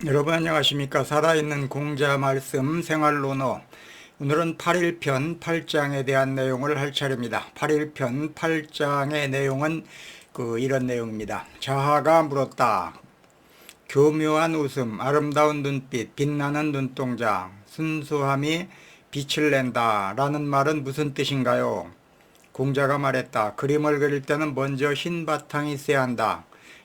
여러분 안녕하십니까. 살아있는 공자 말씀 생활론어, 오늘은 8일편 8장에 대한 내용을 할 차례입니다. 8일편 8장의 내용은 이런 내용입니다. 자하가 물었다. 교묘한 웃음, 아름다운 눈빛, 빛나는 눈동자, 순수함이 빛을 낸다 라는 말은 무슨 뜻인가요? 공자가 말했다. 그림을 그릴 때는 먼저 흰 바탕이 있어야 한다.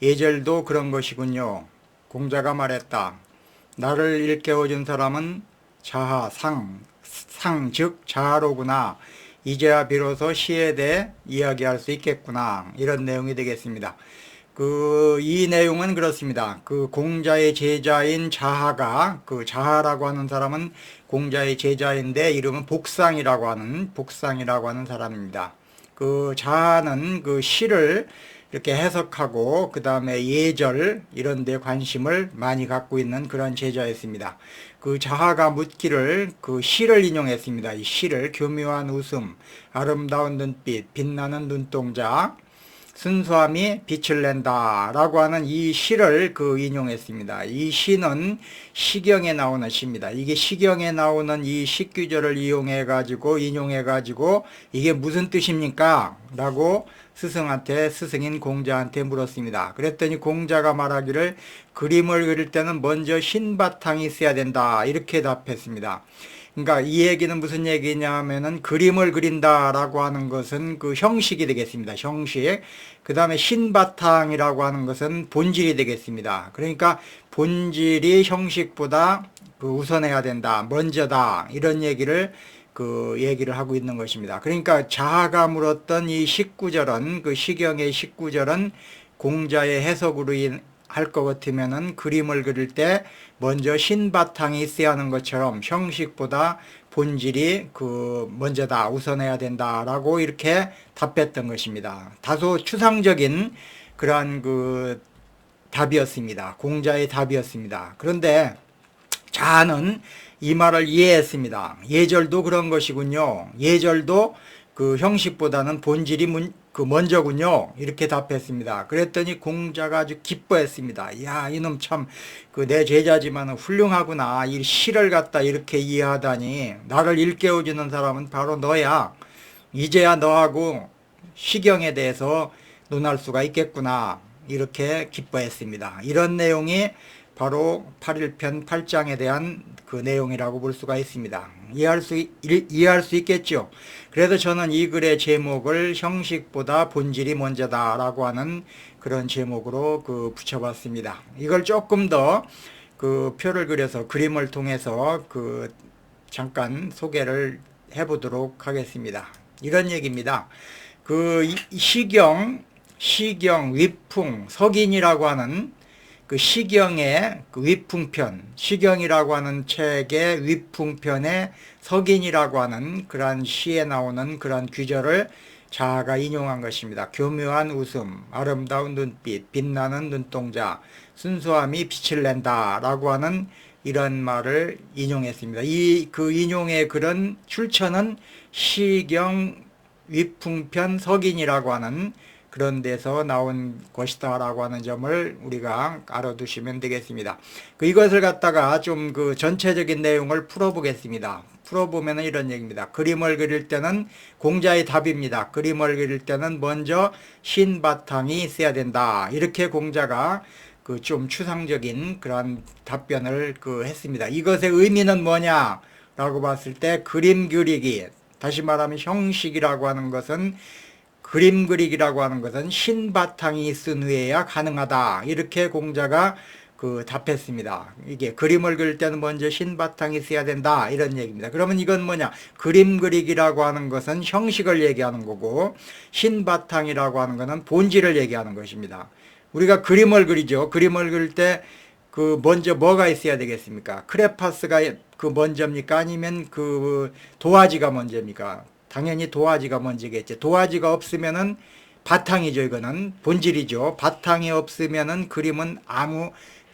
예절도 그런 것이군요. 공자가 말했다. 나를 일깨워준 사람은 자하, 즉 자하로구나. 이제야 비로소 시에 대해 이야기할 수 있겠구나. 이런 내용이 되겠습니다. 이 내용은 그렇습니다. 공자의 제자인 자하가, 자하라고 하는 사람은 공자의 제자인데 이름은 복상이라고 하는 사람입니다. 자하는 시를 이렇게 해석하고 그 다음에 예절 이런 데 관심을 많이 갖고 있는 그런 제자였습니다. 자하가 묻기를 시를 인용했습니다. 이 시를 교묘한 웃음, 아름다운 눈빛, 빛나는 눈동자, 순수함이 빛을 낸다 라고 하는 이 시를 인용했습니다. 이 시는 시경에 나오는 시입니다. 이게 시경에 나오는 이 시규절을 인용해 가지고 이게 무슨 뜻입니까? 라고 스승인 공자한테 물었습니다. 그랬더니 공자가 말하기를 그림을 그릴 때는 먼저 흰 바탕이 있어야 된다 이렇게 답했습니다. 그러니까 이 얘기는 무슨 얘기냐면은 그림을 그린다라고 하는 것은 형식이 되겠습니다. 형식. 그 다음에 신바탕이라고 하는 것은 본질이 되겠습니다. 그러니까 본질이 형식보다 우선해야 된다. 먼저다. 이런 얘기를 하고 있는 것입니다. 그러니까 자아가 물었던 이 19절은 시경의 19절은 공자의 해석으로 할 것 같으면은 그림을 그릴 때 먼저 신바탕이 있어야 하는 것처럼 형식보다 본질이 먼저다, 우선해야 된다라고 이렇게 답했던 것입니다. 다소 추상적인 그러한 답이었습니다. 공자의 답이었습니다. 그런데 자아는 이 말을 이해했습니다. 예절도 그런 것이군요. 예절도 형식보다는 본질이 먼저군요. 이렇게 답했습니다. 그랬더니 공자가 아주 기뻐했습니다. 야, 이놈 참, 내 제자지만 훌륭하구나. 이 시를 갖다 이렇게 이해하다니. 나를 일깨워주는 사람은 바로 너야. 이제야 너하고 시경에 대해서 논할 수가 있겠구나. 이렇게 기뻐했습니다. 이런 내용이 바로 8일편 8장에 대한 내용이라고 볼 수가 있습니다. 이해할 수 있겠죠. 그래서 저는 이 글의 제목을 형식보다 본질이 먼저다 라고 하는 그런 제목으로 붙여봤습니다. 이걸 조금 더 표를 그려서 그림을 통해서 잠깐 소개를 해보도록 하겠습니다. 이런 얘기입니다. 시경, 위풍, 석인이라고 하는 시경의 위풍편, 시경이라고 하는 책의 위풍편에 석인이라고 하는 그러한 시에 나오는 그러한 규절을 자아가 인용한 것입니다. 교묘한 웃음, 아름다운 눈빛, 빛나는 눈동자, 순수함이 빛을 낸다 라고 하는 이런 말을 인용했습니다. 인용의 그런 출처는 시경 위풍편 석인이라고 하는 그런 데서 나온 것이다 라고 하는 점을 우리가 알아두시면 되겠습니다. 이것을 갖다가 좀 전체적인 내용을 풀어보겠습니다. 풀어보면 이런 얘기입니다. 그림을 그릴 때는 공자의 답입니다. 그림을 그릴 때는 먼저 흰 바탕이 있어야 된다. 이렇게 공자가 좀 추상적인 그런 답변을 했습니다. 이것의 의미는 뭐냐 라고 봤을 때 그림 그리기, 다시 말하면 형식이라고 하는 것은 그림 그리기라고 하는 것은 신바탕이 있은 후에야 가능하다. 이렇게 공자가 답했습니다. 이게 그림을 그릴 때는 먼저 신바탕이 있어야 된다. 이런 얘기입니다. 그러면 이건 뭐냐? 그림 그리기라고 하는 것은 형식을 얘기하는 거고 신바탕이라고 하는 것은 본질을 얘기하는 것입니다. 우리가 그림을 그리죠. 그림을 그릴 때 먼저 뭐가 있어야 되겠습니까? 크레파스가 먼저입니까? 아니면 도화지가 먼저입니까? 당연히 도화지가 먼저겠죠. 도화지가 없으면은 바탕이죠. 이거는 본질이죠. 바탕이 없으면은 그림은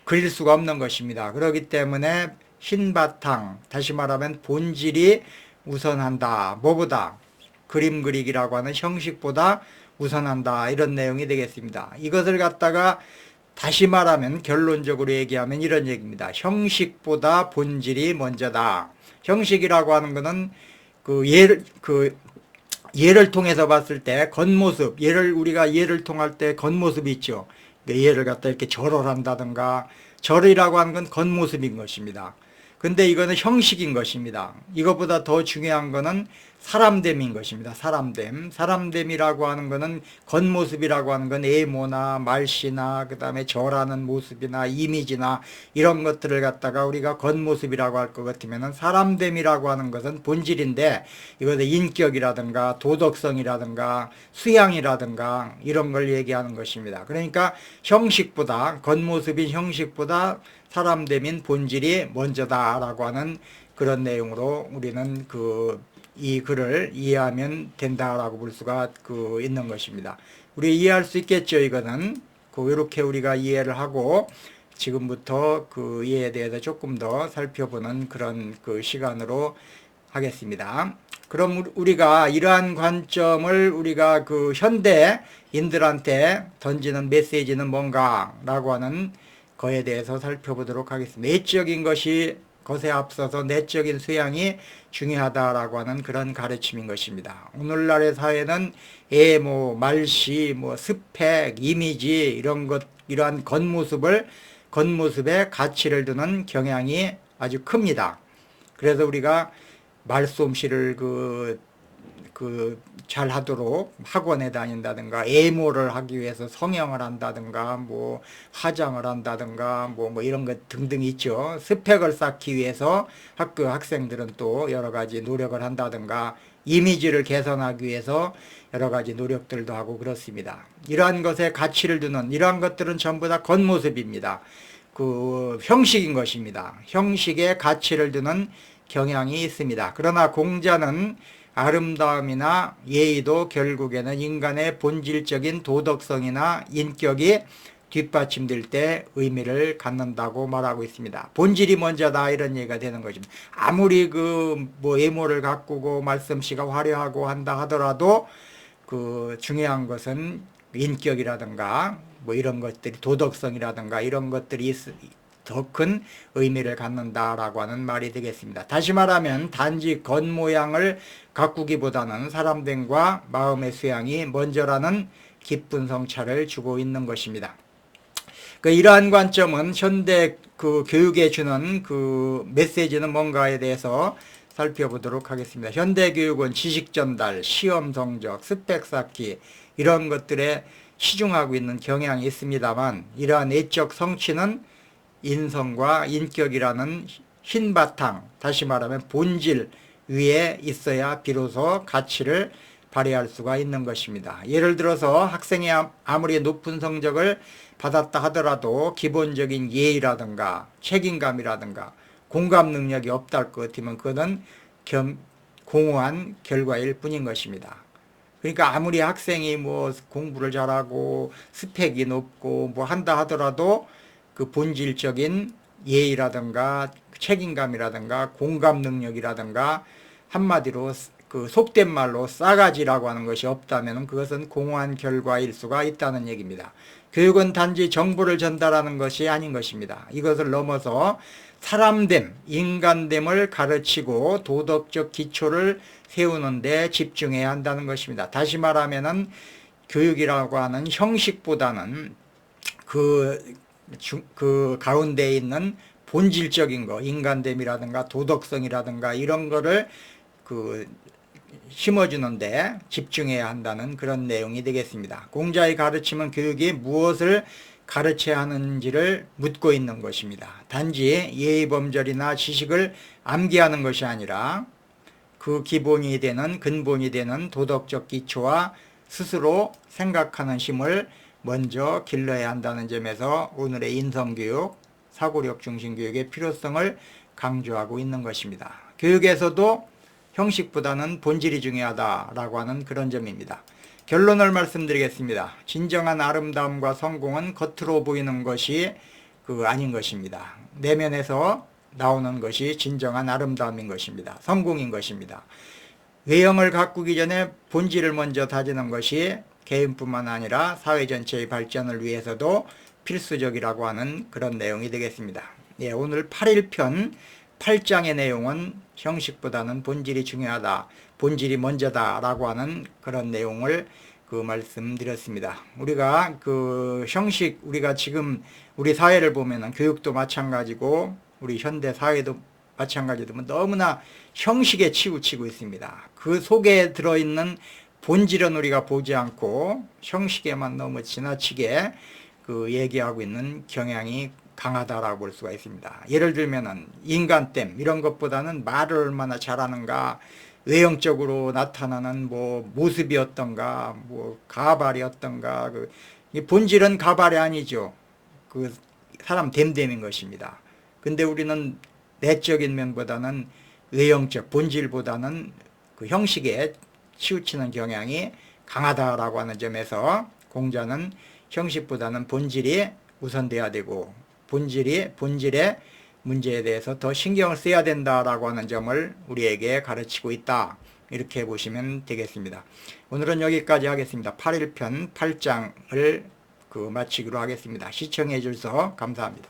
그릴 수가 없는 것입니다. 그렇기 때문에 흰 바탕, 다시 말하면 본질이 우선한다. 뭐보다? 그림 그리기라고 하는 형식보다 우선한다. 이런 내용이 되겠습니다. 이것을 갖다가 다시 말하면 결론적으로 얘기하면 이런 얘기입니다. 형식보다 본질이 먼저다. 형식이라고 하는 것은 예를 통해서 봤을 때 겉모습, 우리가 예를 통할 때 겉모습이 있죠. 예를 갖다 이렇게 절을 한다든가, 절이라고 하는 건 겉모습인 것입니다. 근데 이거는 형식인 것입니다. 이것보다 더 중요한 거는 사람됨인 것입니다. 사람됨이라고 하는 거는 겉모습이라고 하는 건 외모나 말씨나 그 다음에 절하는 모습이나 이미지나 이런 것들을 갖다가 우리가 겉모습이라고 할 것 같으면은 사람됨이라고 하는 것은 본질인데 이것은 인격이라든가 도덕성이라든가 수양이라든가 이런 걸 얘기하는 것입니다. 그러니까 형식보다 겉모습인 형식보다 사람됨인 본질이 먼저다라고 하는 그런 내용으로 우리는 이 글을 이해하면 된다라고 볼 수가 있는 것입니다. 우리 이해할 수 있겠죠. 이거는 이렇게 우리가 이해를 하고 지금부터 그 이해에 대해서 조금 더 살펴보는 그런 시간으로 하겠습니다. 그럼 우리가 이러한 관점을 우리가 현대인들한테 던지는 메시지는 뭔가라고 하는 거에 대해서 살펴보도록 하겠습니다. 내적인 것에 앞서서 내적인 수양이 중요하다라고 하는 그런 가르침인 것입니다. 오늘날의 사회는 외모, 말씨, 스펙, 이미지 이러한 겉모습에 가치를 두는 경향이 아주 큽니다. 그래서 우리가 말솜씨를 잘 하도록 학원에 다닌다든가 외모를 하기 위해서 성형을 한다든가 화장을 한다든가 이런 것 등등 있죠. 스펙을 쌓기 위해서 학교 학생들은 또 여러 가지 노력을 한다든가 이미지를 개선하기 위해서 여러 가지 노력들도 하고 그렇습니다. 이러한 것에 가치를 두는 이러한 것들은 전부 다 겉모습입니다. 형식인 것입니다. 형식에 가치를 두는 경향이 있습니다. 그러나 공자는 아름다움이나 예의도 결국에는 인간의 본질적인 도덕성이나 인격이 뒷받침될 때 의미를 갖는다고 말하고 있습니다. 본질이 먼저다 이런 얘기가 되는 것입니다. 아무리 외모를 가꾸고 말씀씨가 화려하고 한다 하더라도 중요한 것은 인격이라든가 이런 것들이 도덕성이라든가 이런 것들이 더 큰 의미를 갖는다라고 하는 말이 되겠습니다. 다시 말하면 단지 겉모양을 가꾸기보다는 사람됨과 마음의 수양이 먼저라는 기쁜 성찰을 주고 있는 것입니다. 이러한 관점은 현대 교육에 주는 메시지는 뭔가에 대해서 살펴보도록 하겠습니다. 현대 교육은 지식 전달, 시험 성적, 스펙 쌓기 이런 것들에 치중하고 있는 경향이 있습니다만 이러한 내적 성취는 인성과 인격이라는 흰 바탕, 다시 말하면 본질 위에 있어야 비로소 가치를 발휘할 수가 있는 것입니다. 예를 들어서 학생이 아무리 높은 성적을 받았다 하더라도 기본적인 예의라든가 책임감이라든가 공감 능력이 없다 할 것 같으면 그것은 공허한 결과일 뿐인 것입니다. 그러니까 아무리 학생이 공부를 잘하고 스펙이 높고 한다 하더라도 본질적인 예의라든가 책임감이라든가 공감 능력이라든가 한마디로 속된 말로 싸가지라고 하는 것이 없다면 그것은 공허한 결과일 수가 있다는 얘기입니다. 교육은 단지 정보를 전달하는 것이 아닌 것입니다. 이것을 넘어서 사람됨, 인간됨을 가르치고 도덕적 기초를 세우는 데 집중해야 한다는 것입니다. 다시 말하면은 교육이라고 하는 형식보다는 가운데에 있는 본질적인 거, 인간됨이라든가 도덕성이라든가 이런 거를 심어주는데 집중해야 한다는 그런 내용이 되겠습니다. 공자의 가르침은 교육이 무엇을 가르쳐야 하는지를 묻고 있는 것입니다. 단지 예의범절이나 지식을 암기하는 것이 아니라 기본이 되는 근본이 되는 도덕적 기초와 스스로 생각하는 힘을 먼저 길러야 한다는 점에서 오늘의 인성교육, 사고력 중심교육의 필요성을 강조하고 있는 것입니다. 교육에서도 형식보다는 본질이 중요하다라고 하는 그런 점입니다. 결론을 말씀드리겠습니다. 진정한 아름다움과 성공은 겉으로 보이는 것이 아닌 것입니다. 내면에서 나오는 것이 진정한 아름다움인 것입니다. 성공인 것입니다. 외형을 가꾸기 전에 본질을 먼저 다지는 것이 개인뿐만 아니라 사회 전체의 발전을 위해서도 필수적이라고 하는 그런 내용이 되겠습니다. 예, 오늘 8일편 8장의 내용은 형식보다는 본질이 중요하다, 본질이 먼저다 라고 하는 그런 내용을 말씀드렸습니다. 우리가 형식, 우리가 지금 우리 사회를 보면은 교육도 마찬가지고 우리 현대 사회도 마찬가지지만 너무나 형식에 치우치고 있습니다. 그 속에 들어있는 본질은 우리가 보지 않고 형식에만 너무 지나치게 얘기하고 있는 경향이 강하다라고 볼 수가 있습니다. 예를 들면은 인간됨 이런 것보다는 말을 얼마나 잘하는가, 외형적으로 나타나는 모습이 어떤가, 가발이 어떤가, 본질은 가발이 아니죠. 사람 됨됨인 것입니다. 근데 우리는 내적인 면보다는 외형적 본질보다는 형식에 치우치는 경향이 강하다라고 하는 점에서 공자는 형식보다는 본질이 우선돼야 되고 본질의 문제에 대해서 더 신경을 써야 된다라고 하는 점을 우리에게 가르치고 있다, 이렇게 보시면 되겠습니다. 오늘은 여기까지 하겠습니다. 8일편 8장을 마치기로 하겠습니다. 시청해 주셔서 감사합니다.